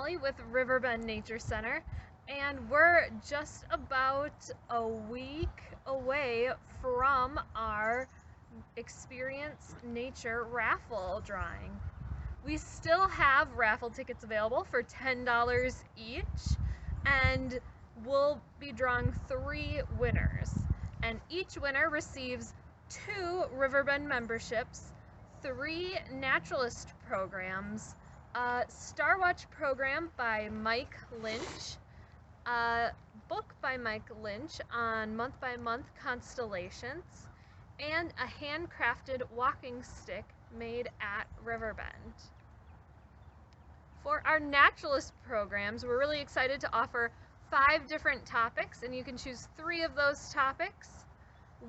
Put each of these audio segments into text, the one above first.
Molly with Riverbend Nature Center, and we're just about a week away from our Experience Nature raffle drawing. We still have raffle tickets available for $10 each, and we'll be drawing 3 winners. And each winner receives 2 Riverbend memberships, 3 Naturalist Programs, a Star Watch program by Mike Lynch, a book by Mike Lynch on month-by-month constellations, and a handcrafted walking stick made at Riverbend. For our Naturalist Programs, we're really excited to offer 5 different topics, and you can choose 3 of those topics.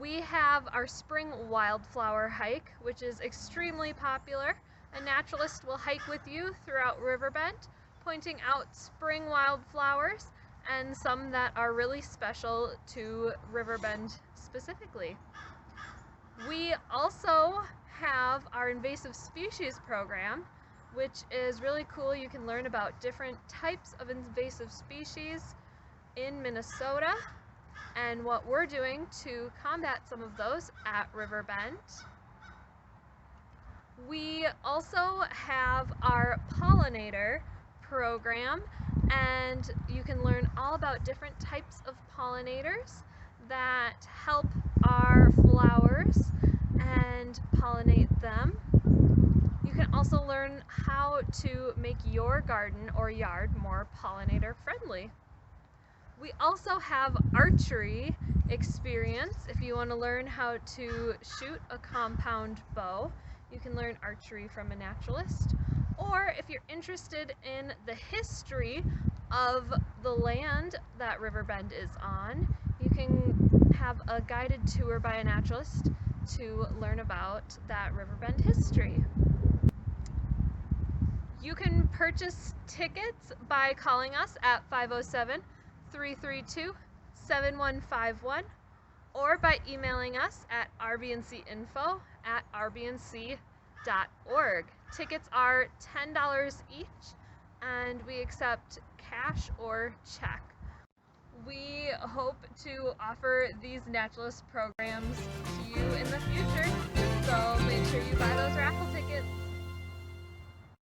We have our spring wildflower hike, which is extremely popular. A naturalist will hike with you throughout Riverbend, pointing out spring wildflowers and some that are really special to Riverbend specifically. We also have our Invasive Species program, which is really cool. You can learn about different types of invasive species in Minnesota and what we're doing to combat some of those at Riverbend. We also have our Pollinator Program, and you can learn all about different types of pollinators that help our flowers and pollinate them. You can also learn how to make your garden or yard more pollinator friendly. We also have archery experience. If you want to learn how to shoot a compound bow, you can learn archery from a naturalist. Or if you're interested in the history of the land that Riverbend is on, you can have a guided tour by a naturalist to learn about that Riverbend history. You can purchase tickets by calling us at 507-332-7151 or by emailing us at rbncinfo@rbnc.org. Tickets are $10 each, and we accept cash or check. We hope to offer these naturalist programs to you in the future, so make sure you buy those raffle tickets.